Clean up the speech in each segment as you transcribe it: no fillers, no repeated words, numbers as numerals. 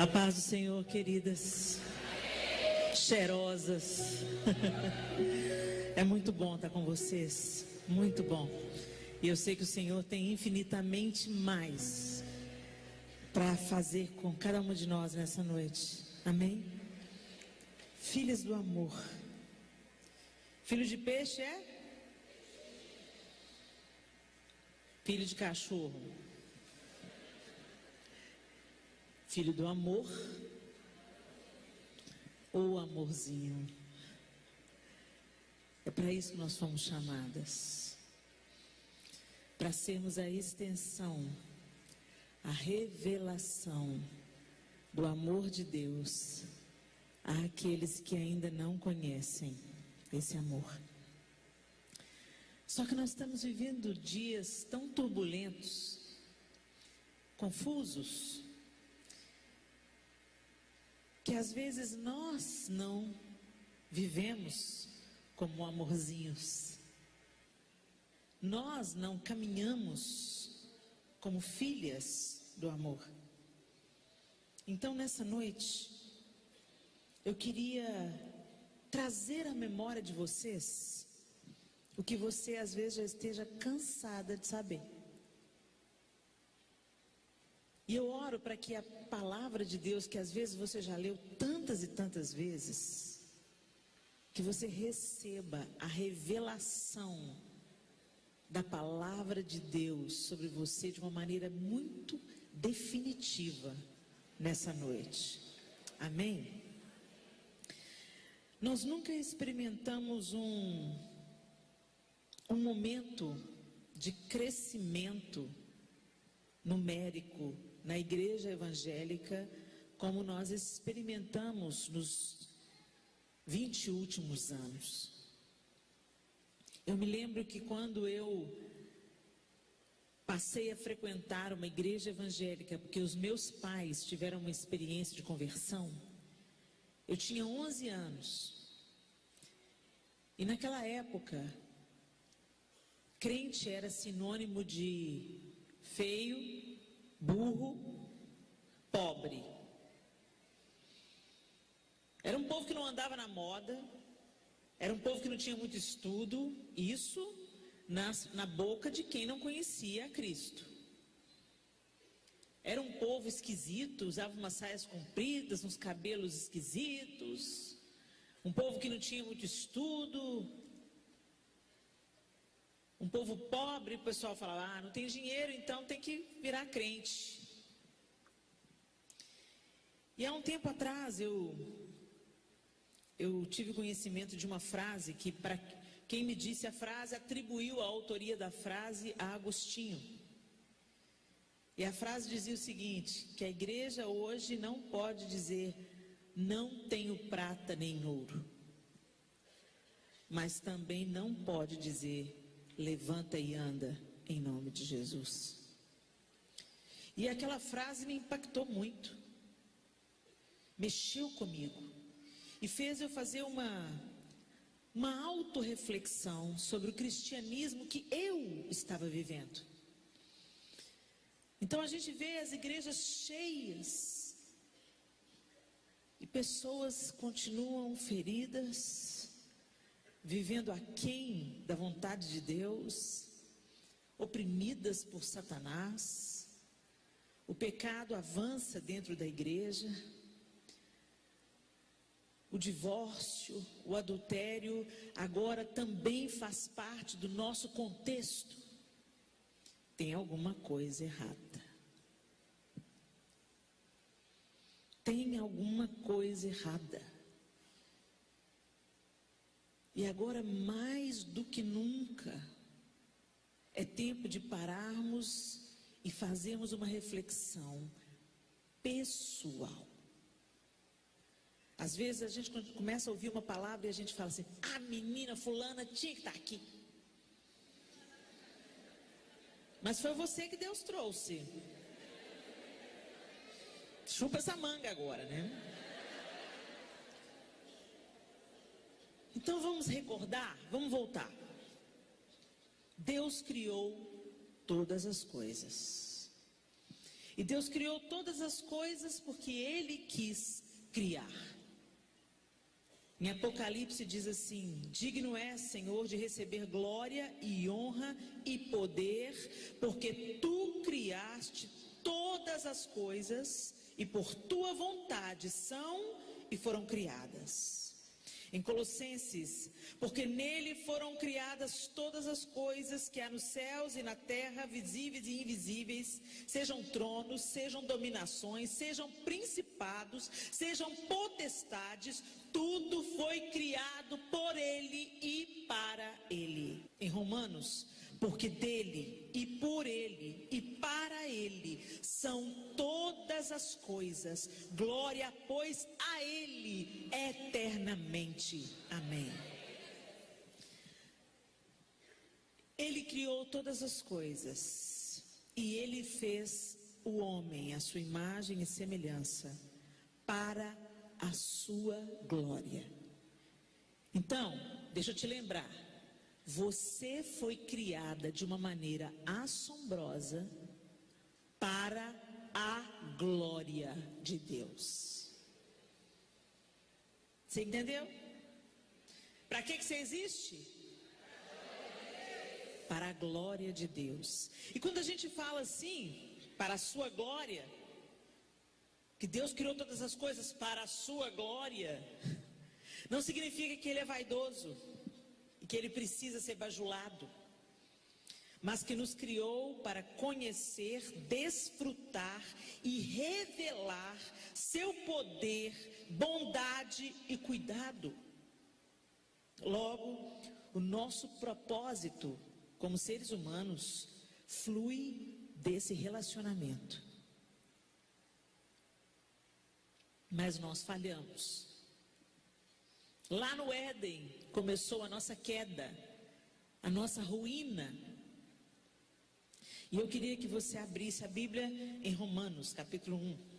A paz do Senhor, queridas, cheirosas. É muito bom estar com vocês, muito bom. E eu sei que o Senhor tem infinitamente mais para fazer com cada uma de nós nessa noite. Amém? Filhas do amor. Filho de peixe é? Filho de cachorro. Filho do amor ou amorzinho. É para isso que nós fomos chamadas. Para sermos a extensão, a revelação do amor de Deus àqueles que ainda não conhecem esse amor. Só que nós estamos vivendo dias tão turbulentos, confusos, que às vezes nós não vivemos como amorzinhos. Nós não caminhamos como filhas do amor. Então, nessa noite, eu queria trazer à memória de vocês o que você às vezes já esteja cansada de saber. E eu oro para que a palavra de Deus, que às vezes você já leu tantas e tantas vezes, que você receba a revelação da palavra de Deus sobre você de uma maneira muito definitiva nessa noite. Amém? Nós nunca experimentamos um momento de crescimento numérico na igreja evangélica como nós experimentamos nos 20 últimos anos. Eu me lembro que quando eu passei a frequentar uma igreja evangélica, porque os meus pais tiveram uma experiência de conversão, eu tinha 11 anos. E naquela época, crente era sinônimo de feio, burro, pobre. Era um povo que não andava na moda, era um povo que não tinha muito estudo, isso na boca de quem não conhecia a Cristo. Era um povo esquisito, usava umas saias compridas, uns cabelos esquisitos, um povo que não tinha muito estudo, um povo pobre. O pessoal falava, não tem dinheiro, então tem que virar crente. E há um tempo atrás eu tive conhecimento de uma frase que, para quem me disse a frase, atribuiu a autoria da frase a Agostinho. E a frase dizia o seguinte, que a igreja hoje não pode dizer, não tenho prata nem ouro, mas também não pode dizer, levanta e anda em nome de Jesus. E aquela frase me impactou muito, mexeu comigo e fez eu fazer uma autorreflexão sobre o cristianismo que eu estava vivendo. Então a gente vê as igrejas cheias e pessoas continuam feridas, vivendo aquém da vontade de Deus, oprimidas por Satanás. O pecado avança dentro da igreja. O divórcio, o adultério, agora também faz parte do nosso contexto. Tem alguma coisa errada. Tem alguma coisa errada. E agora, mais do que nunca, é tempo de pararmos e fazermos uma reflexão pessoal. Às vezes a gente começa a ouvir uma palavra e a gente fala assim, a menina fulana tinha que estar aqui. Mas foi você que Deus trouxe. Chupa essa manga agora, né? Então vamos recordar, vamos voltar. Deus criou todas as coisas. E Deus criou todas as coisas porque Ele quis criar. Em Apocalipse diz assim: digno é, Senhor, de receber glória e honra e poder, porque Tu criaste todas as coisas e por Tua vontade são e foram criadas. Em Colossenses, porque nele foram criadas todas as coisas que há nos céus e na terra, visíveis e invisíveis, sejam tronos, sejam dominações, sejam principados, sejam potestades, tudo foi criado por Ele e para Ele. Em Romanos, porque dele e por Ele e para Ele são todas as coisas, glória, pois, a Ele eternamente. Amém. Ele criou todas as coisas e Ele fez o homem à sua imagem e semelhança para a sua glória. Então, deixa eu te lembrar, você foi criada de uma maneira assombrosa para a glória de Deus. Você entendeu? Para que você existe? Para a glória de Deus. E quando a gente fala assim, para a sua glória, que Deus criou todas as coisas para a sua glória, não significa que Ele é vaidoso e que Ele precisa ser bajulado, mas que nos criou para conhecer, desfrutar e revelar seu poder, bondade e cuidado. Logo, o nosso propósito como seres humanos flui desse relacionamento. Mas nós falhamos. Lá no Éden começou a nossa queda, a nossa ruína. E eu queria que você abrisse a Bíblia em Romanos, capítulo 1.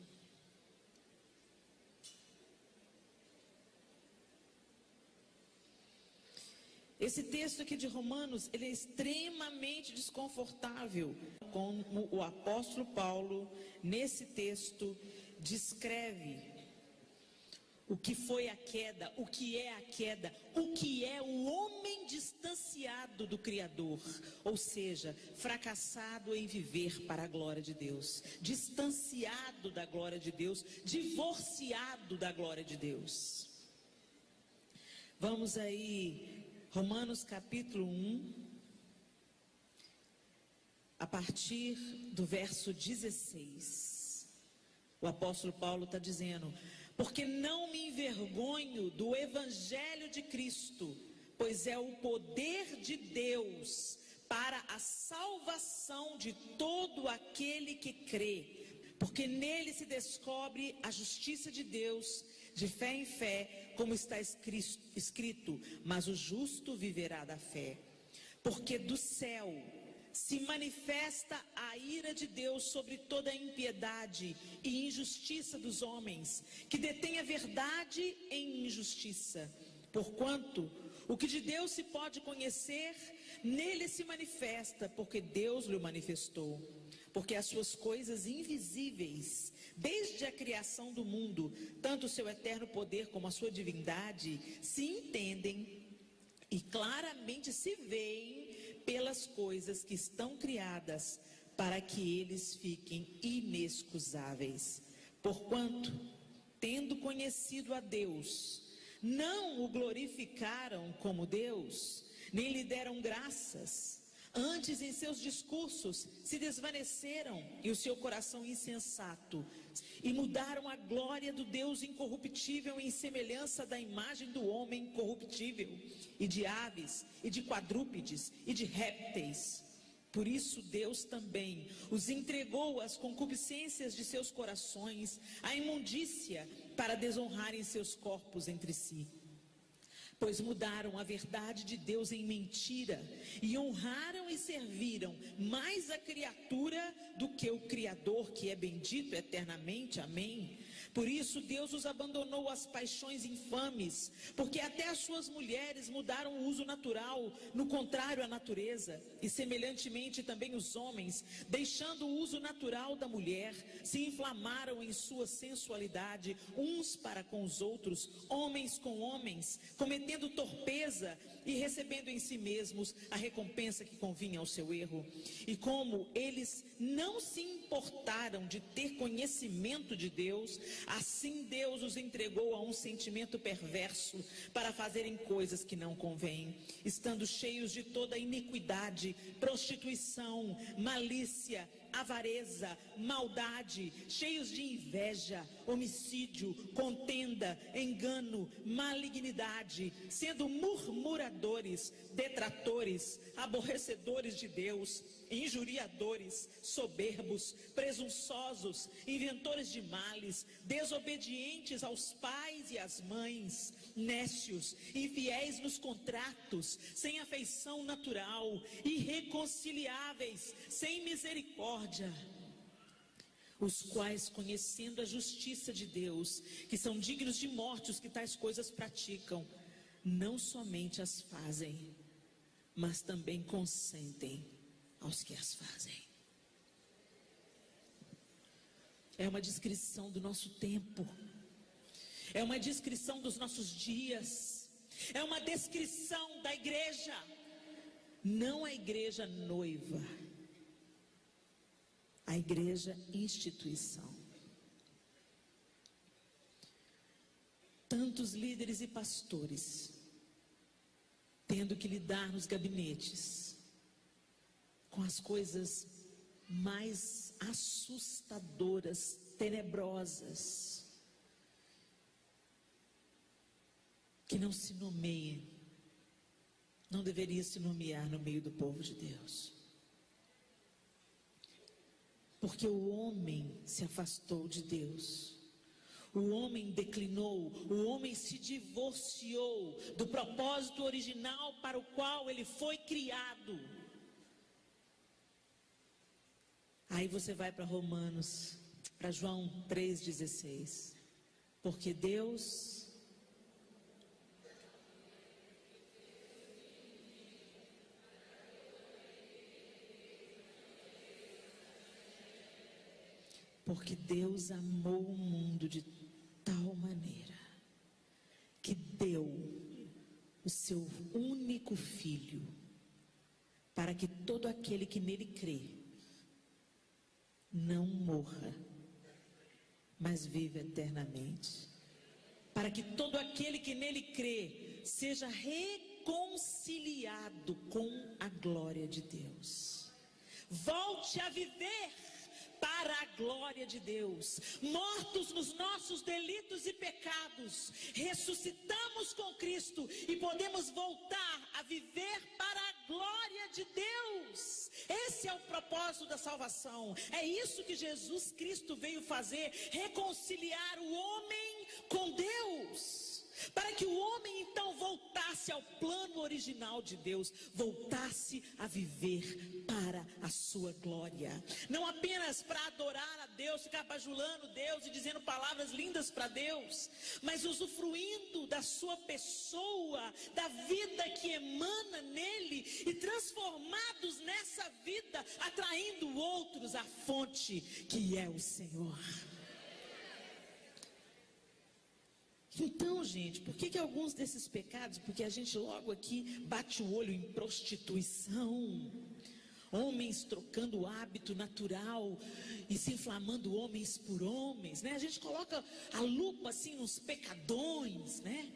Esse texto aqui de Romanos, ele é extremamente desconfortável. Como o apóstolo Paulo, nesse texto, descreve o que foi a queda, o que é a queda, o que é o homem distanciado do Criador, ou seja, fracassado em viver para a glória de Deus, distanciado da glória de Deus, divorciado da glória de Deus. Vamos aí, Romanos capítulo 1, a partir do verso 16, o apóstolo Paulo está dizendo: porque não me envergonho do evangelho de Cristo, pois é o poder de Deus para a salvação de todo aquele que crê, porque nele se descobre a justiça de Deus, de fé em fé, como está escrito, mas o justo viverá da fé. Porque do céu se manifesta a ira de Deus sobre toda a impiedade e injustiça dos homens, que detêm a verdade em injustiça. Porquanto o que de Deus se pode conhecer, nele se manifesta, porque Deus lhe manifestou. Porque as suas coisas invisíveis, desde a criação do mundo, tanto o seu eterno poder como a sua divindade, se entendem e claramente se veem pelas coisas que estão criadas, para que eles fiquem inexcusáveis. Porquanto, tendo conhecido a Deus, não o glorificaram como Deus, nem lhe deram graças. Antes, em seus discursos, se desvaneceram e o seu coração insensato, e mudaram a glória do Deus incorruptível em semelhança da imagem do homem corruptível, e de aves, e de quadrúpedes, e de répteis. Por isso Deus também os entregou às concupiscências de seus corações, à imundícia, para desonrarem seus corpos entre si. Pois mudaram a verdade de Deus em mentira e honraram e serviram mais a criatura do que o Criador, que é bendito eternamente. Amém. Por isso Deus os abandonou às paixões infames, porque até as suas mulheres mudaram o uso natural, no contrário à natureza, e semelhantemente também os homens, deixando o uso natural da mulher, se inflamaram em sua sensualidade, uns para com os outros, homens com homens, cometendo torpeza e recebendo em si mesmos a recompensa que convinha ao seu erro. E como eles não se importaram de ter conhecimento de Deus, assim Deus os entregou a um sentimento perverso para fazerem coisas que não convêm, estando cheios de toda iniquidade, prostituição, malícia, avareza, maldade, cheios de inveja, homicídio, contenda, engano, malignidade, sendo murmuradores, detratores, aborrecedores de Deus, injuriadores, soberbos, presunçosos, inventores de males, desobedientes aos pais e às mães, nécios, infiéis nos contratos, sem afeição natural, irreconciliáveis, sem misericórdia, os quais, conhecendo a justiça de Deus, que são dignos de morte os que tais coisas praticam, não somente as fazem, mas também consentem aos que as fazem. É uma descrição do nosso tempo, é uma descrição dos nossos dias, é uma descrição da igreja, não a igreja noiva, a igreja instituição. Tantos líderes e pastores tendo que lidar nos gabinetes com as coisas mais assustadoras, tenebrosas, que não se nomeia, não deveria se nomear no meio do povo de Deus. Porque o homem se afastou de Deus, o homem declinou, o homem se divorciou do propósito original para o qual ele foi criado. Aí você vai para Romanos, para João 3,16. Porque Deus amou o mundo de tal maneira que deu o seu único filho, para que todo aquele que nele crê não morra, mas viva eternamente. Para que todo aquele que nele crê seja reconciliado com a glória de Deus. Volte a viver para a glória de Deus. Mortos nos nossos delitos e pecados, ressuscitamos com Cristo e podemos voltar a viver para a glória de Deus. Esse é o propósito da salvação. É isso que Jesus Cristo veio fazer, reconciliar o homem com Deus. Para que o homem então voltasse ao plano original de Deus, voltasse a viver para a sua glória. Não apenas para adorar a Deus, ficar bajulando Deus e dizendo palavras lindas para Deus, mas usufruindo da sua pessoa, da vida que emana nele e transformados nessa vida, atraindo outros à fonte que é o Senhor. Então, gente, por que alguns desses pecados? Porque a gente logo aqui bate o olho em prostituição, homens trocando o hábito natural e se inflamando homens por homens, né? A gente coloca a lupa assim nos pecadões, né?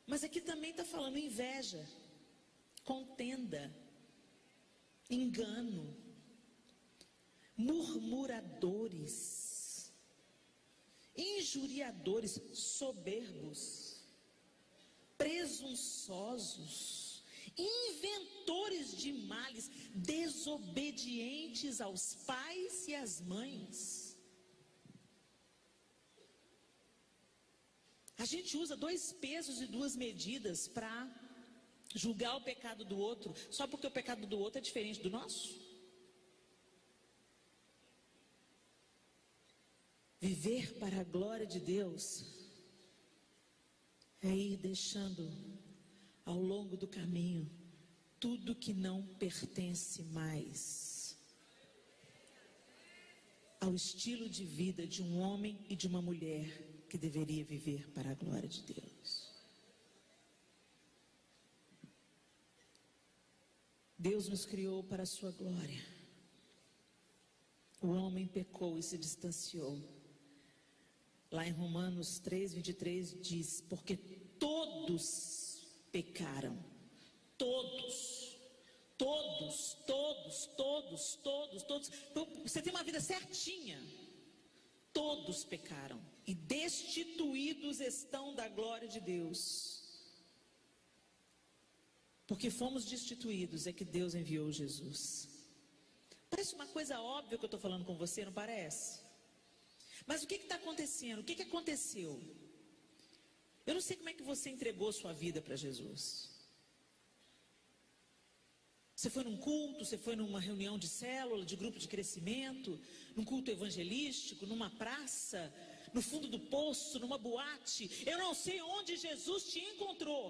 Mas aqui também está falando inveja, contenda, engano, murmuradores, injuriadores, soberbos, presunçosos, inventores de males, desobedientes aos pais e às mães. A gente usa 2 pesos e 2 medidas para julgar o pecado do outro, só porque o pecado do outro é diferente do nosso. Viver para a glória de Deus é ir deixando ao longo do caminho tudo que não pertence mais ao estilo de vida de um homem e de uma mulher que deveria viver para a glória de Deus. Deus nos criou para a sua glória. O homem pecou e se distanciou. Lá em Romanos 3:23 diz: porque todos pecaram. Todos. Você tem uma vida certinha. Todos pecaram e destituídos estão da glória de Deus. Porque fomos destituídos é que Deus enviou Jesus. Parece uma coisa óbvia que eu estou falando com você, não parece? Mas o que está acontecendo? O que aconteceu? Eu não sei como é que você entregou sua vida para Jesus. Você foi num culto, você foi numa reunião de célula, de grupo de crescimento, num culto evangelístico, numa praça, no fundo do poço, numa boate. Eu não sei onde Jesus te encontrou.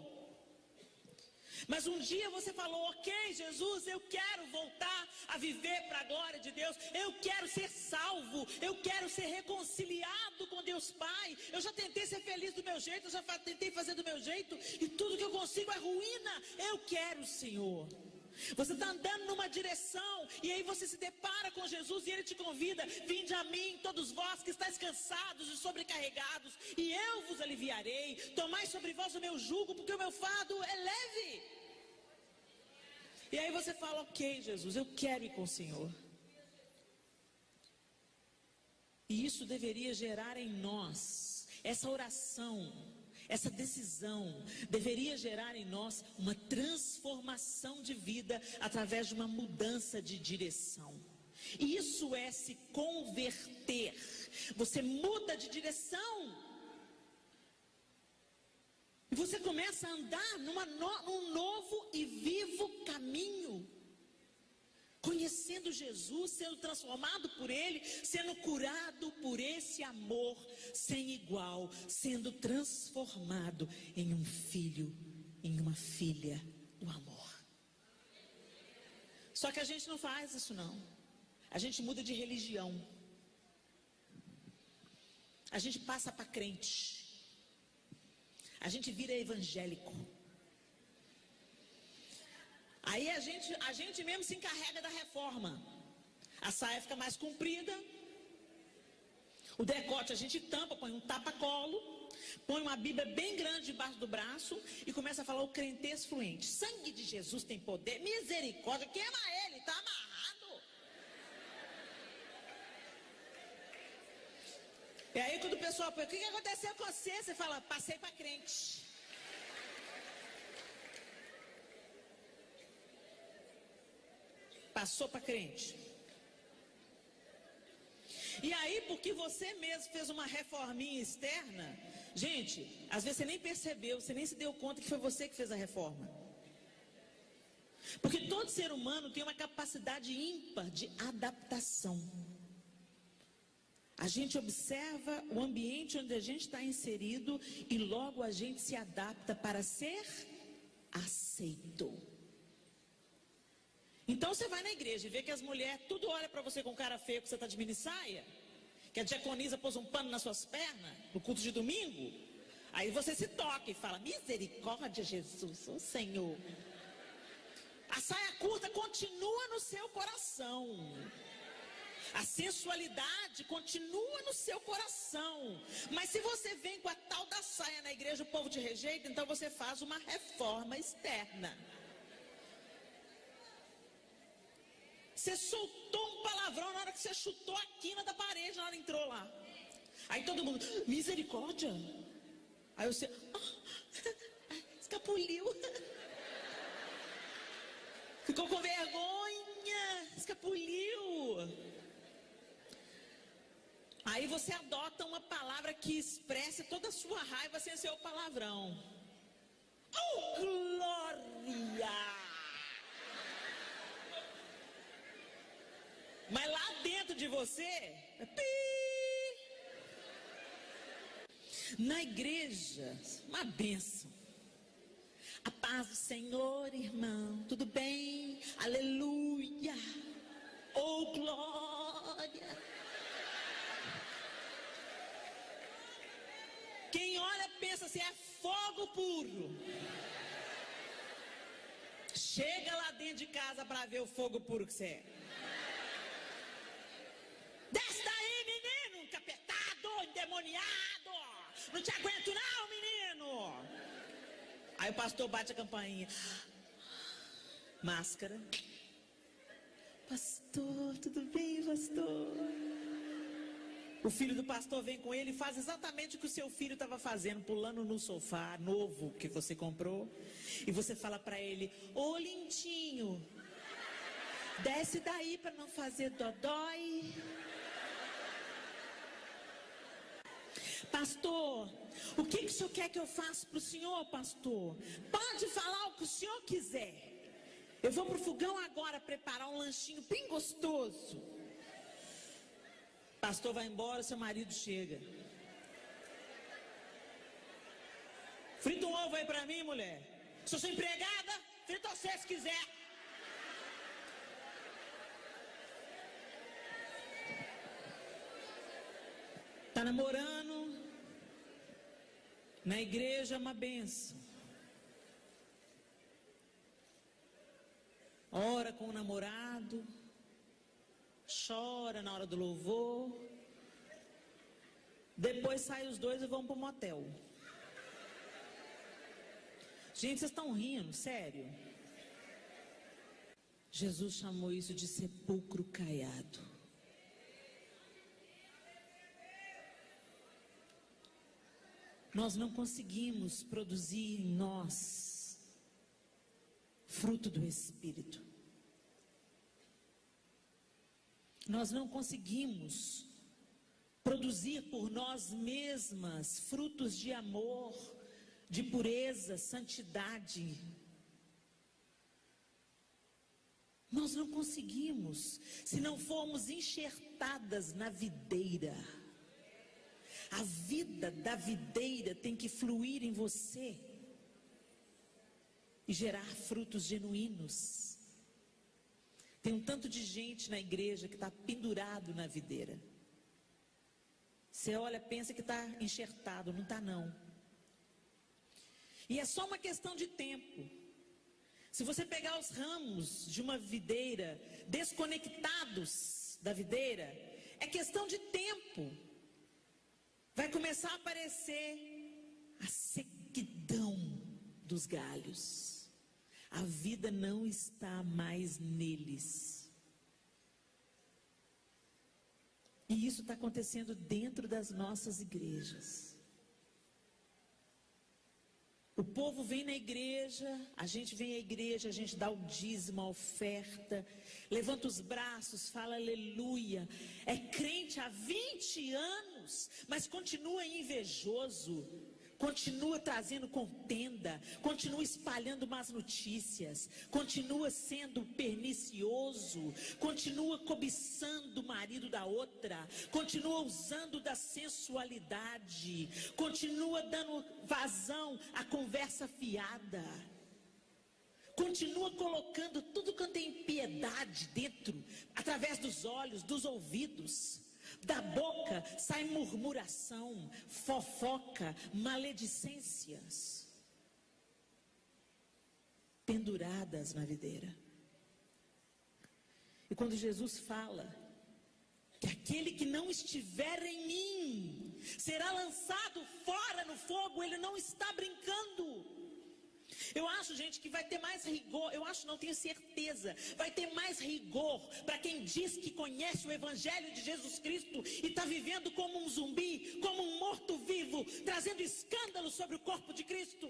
Mas um dia você falou: ok, Jesus, eu quero voltar a viver para a glória de Deus. Eu quero ser salvo, eu quero ser reconciliado com Deus Pai. Eu já tentei ser feliz do meu jeito, eu já tentei fazer do meu jeito, e tudo que eu consigo é ruína. Eu quero o Senhor. Você está andando numa direção, e aí você se depara com Jesus, e Ele te convida: vinde a mim, todos vós que estáis cansados e sobrecarregados, e eu vos aliviarei. Tomai sobre vós o meu jugo, porque o meu fardo é leve. E aí você fala: ok, Jesus, eu quero ir com o Senhor. E isso deveria gerar em nós, essa oração, essa decisão, deveria gerar em nós uma transformação de vida através de uma mudança de direção. E isso é se converter. Você muda de direção. E você começa a andar num novo e vivo caminho. Conhecendo Jesus, sendo transformado por Ele, sendo curado por esse amor sem igual, sendo transformado em um filho, em uma filha do amor. Só que a gente não faz isso não. A gente muda de religião. A gente passa para crente. A gente vira evangélico. Aí a gente mesmo se encarrega da reforma. A saia fica mais comprida. O decote a gente tampa, põe um tapa-colo, põe uma Bíblia bem grande debaixo do braço e começa a falar o crentez fluente. Sangue de Jesus tem poder, misericórdia, queima ele, está amarrado. E aí quando o pessoal põe: o que aconteceu com você? Você fala: passei para crente. Passou para crente. E aí, porque você mesmo fez uma reforminha externa, gente, às vezes você nem percebeu, você nem se deu conta que foi você que fez a reforma. Porque todo ser humano tem uma capacidade ímpar de adaptação. A gente observa o ambiente onde a gente está inserido e logo a gente se adapta para ser aceito. Então você vai na igreja e vê que as mulheres tudo olha para você com cara feia, que você está de mini saia, que a diaconisa pôs um pano nas suas pernas no culto de domingo. Aí você se toca e fala: misericórdia, Jesus, o Senhor. A saia curta continua no seu coração. A sensualidade continua no seu coração. Mas se você vem com a tal da saia na igreja, o povo te rejeita, então você faz uma reforma externa. Você soltou um palavrão na hora que você chutou a quina da parede, na hora que entrou lá. Aí todo mundo: misericórdia. Aí você: escapuliu. Ficou com vergonha, escapuliu. Aí você adota uma palavra que expresse toda a sua raiva sem ser o palavrão. Oh, glória! Mas lá dentro de você, na igreja, uma bênção. A paz do Senhor, irmão, tudo bem? Aleluia! Oh, glória! Quem olha pensa assim, é fogo puro. Chega lá dentro de casa para ver o fogo puro que você é. Desce daí, menino, encapetado, endemoniado. Não te aguento não, menino. Aí o pastor bate a campainha. Máscara. Pastor, tudo bem, pastor? O filho do pastor vem com ele e faz exatamente o que o seu filho estava fazendo, pulando no sofá novo que você comprou. E você fala para ele, ô lindinho, desce daí para não fazer dodói. Pastor, o que o senhor quer que eu faça para o senhor, pastor? Pode falar o que o senhor quiser. Eu vou pro fogão agora preparar um lanchinho bem gostoso. Pastor vai embora, seu marido chega. Frita um ovo aí pra mim, mulher. Sou sua empregada, frita você se quiser. Tá namorando. Na igreja é uma benção. Ora com o namorado. Chora na hora do louvor. Depois saem os dois e vão para o motel. Gente, vocês estão rindo, sério? Jesus chamou isso de sepulcro caiado. Nós não conseguimos produzir em nós fruto do Espírito. Nós não conseguimos produzir por nós mesmas frutos de amor, de pureza, santidade. Nós não conseguimos se não formos enxertadas na videira. A vida da videira tem que fluir em você e gerar frutos genuínos. Tem um tanto de gente na igreja que está pendurado na videira. Você olha, pensa que está enxertado, não está não. E é só uma questão de tempo. Se você pegar os ramos de uma videira, desconectados da videira, é questão de tempo. Vai começar a aparecer a sequidão dos galhos. A vida não está mais neles. E isso está acontecendo dentro das nossas igrejas. O povo vem na igreja, a gente vem à igreja, a gente dá o dízimo, a oferta, levanta os braços, fala aleluia. É crente há 20 anos, mas continua invejoso. Continua trazendo contenda, continua espalhando más notícias, continua sendo pernicioso, continua cobiçando o marido da outra, continua usando da sensualidade, continua dando vazão à conversa fiada, continua colocando tudo quanto tem impiedade dentro, através dos olhos, dos ouvidos. Da boca sai murmuração, fofoca, maledicências, penduradas na videira. E quando Jesus fala que aquele que não estiver em mim será lançado fora no fogo, ele não está brincando. Eu acho, gente, que vai ter mais rigor, eu acho, não tenho certeza, vai ter mais rigor para quem diz que conhece o Evangelho de Jesus Cristo e está vivendo como um zumbi, como um morto-vivo, trazendo escândalo sobre o corpo de Cristo.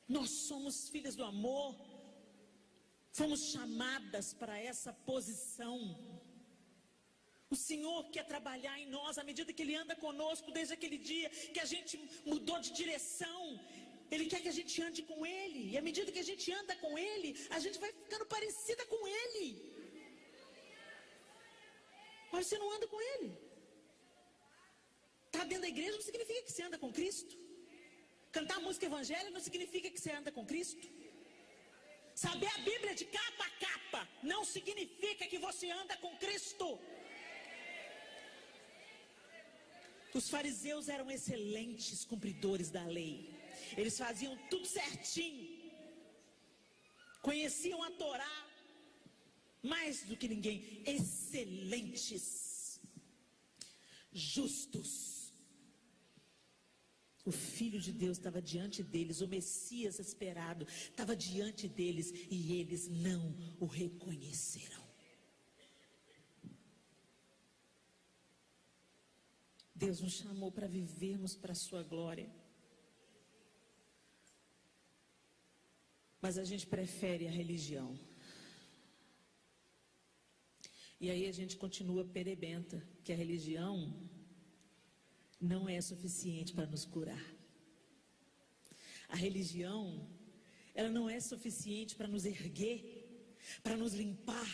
Nós somos filhas do amor. Fomos chamadas para essa posição. O Senhor quer trabalhar em nós à medida que Ele anda conosco, desde aquele dia que a gente mudou de direção. Ele quer que a gente ande com Ele, e à medida que a gente anda com Ele, a gente vai ficando parecida com Ele. Mas você não anda com Ele. Está dentro da igreja não significa que você anda com Cristo. Cantar música evangélica não significa que você anda com Cristo. Saber a Bíblia de capa a capa não significa que você anda com Cristo. Os fariseus eram excelentes cumpridores da lei. Eles faziam tudo certinho. Conheciam a Torá mais do que ninguém. Excelentes. Justos. O Filho de Deus estava diante deles. O Messias esperado estava diante deles. E eles não o reconheceram. Deus nos chamou para vivermos para a sua glória. Mas a gente prefere a religião. E aí a gente continua perebenta, que a religião não é suficiente para nos curar. A religião, ela não é suficiente para nos erguer, para nos limpar.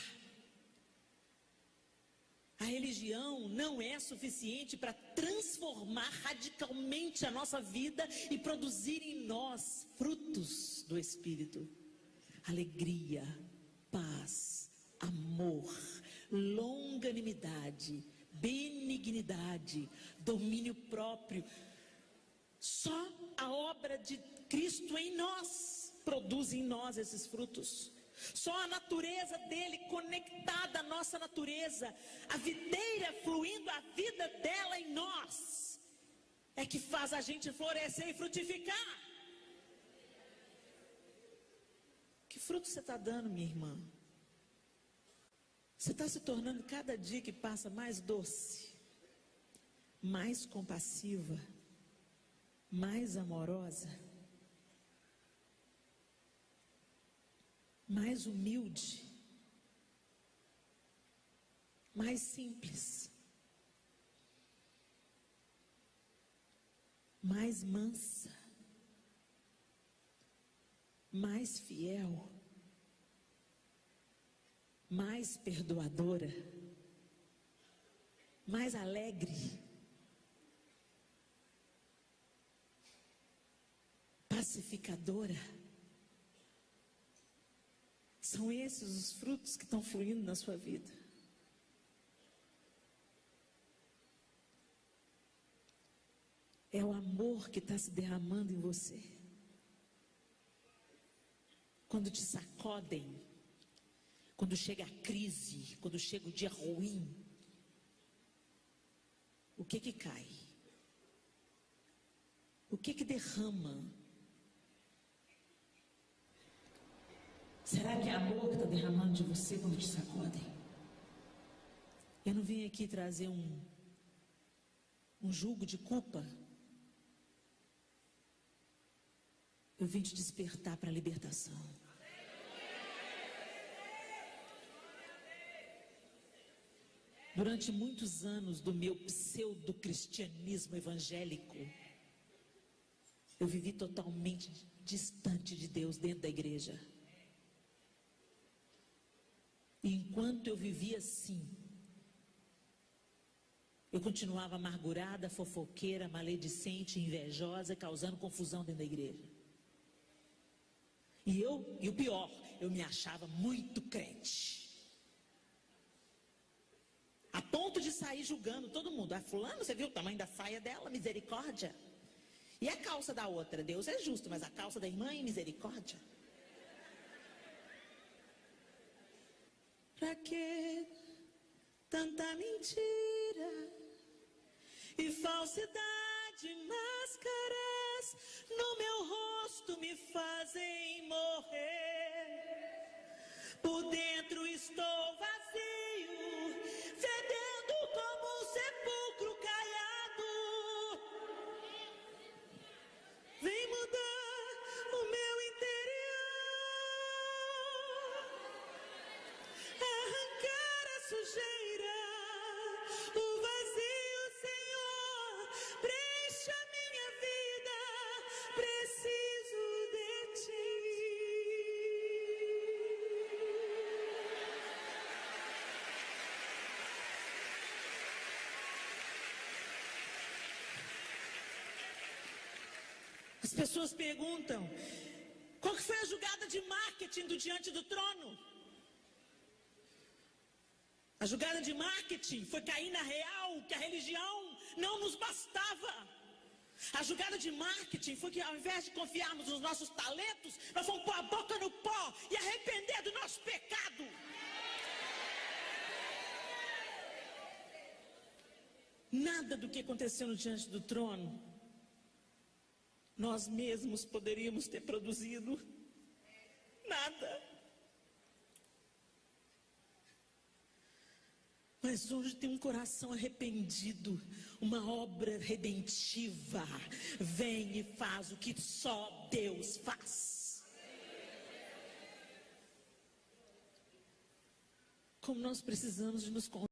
A religião não é suficiente para transformar radicalmente a nossa vida e produzir em nós frutos do Espírito. Alegria, paz, amor, longanimidade, benignidade, domínio próprio. Só a obra de Cristo em nós produz em nós esses frutos. Só a natureza dele conectada à nossa natureza, a videira fluindo a vida dela em nós, é que faz a gente florescer e frutificar. Que fruto você está dando, minha irmã? Você está se tornando cada dia que passa mais doce, mais compassiva, mais amorosa, mais humilde, mais simples, mais mansa, mais fiel, mais perdoadora, mais alegre, pacificadora. São esses os frutos que estão fluindo na sua vida. É o amor que está se derramando em você. Quando te sacodem, quando chega a crise, quando chega o dia ruim, o que que cai? O que que derrama? Será que é amor que está derramando de você quando te sacodem? Eu não vim aqui trazer um jugo de culpa. Eu vim te despertar para a libertação. Durante muitos anos do meu pseudo-cristianismo evangélico, eu vivi totalmente distante de Deus dentro da igreja. E enquanto eu vivia assim, eu continuava amargurada, fofoqueira, maledicente, invejosa, causando confusão dentro da igreja. E o pior, eu me achava muito crente. A ponto de sair julgando todo mundo. Ah, fulano, você viu o tamanho da saia dela? Misericórdia. E a calça da outra? Deus é justo, mas a calça da irmã é misericórdia. Pra que tanta mentira e falsidade, máscaras no meu rosto me fazem morrer. Por dentro estou vazio, fedendo como um sepulcro caiado. Vem mudar o meu interior. As pessoas perguntam: qual que foi a jogada de marketing do Diante do Trono? A jogada de marketing foi cair na real que a religião não nos bastava. A jogada de marketing foi que, ao invés de confiarmos nos nossos talentos, nós vamos pôr a boca no pó e arrepender do nosso pecado. Nada do que aconteceu no Diante do Trono nós mesmos poderíamos ter produzido. Nada. Mas onde tem um coração arrependido, uma obra redentiva vem e faz o que só Deus faz. Como nós precisamos de nos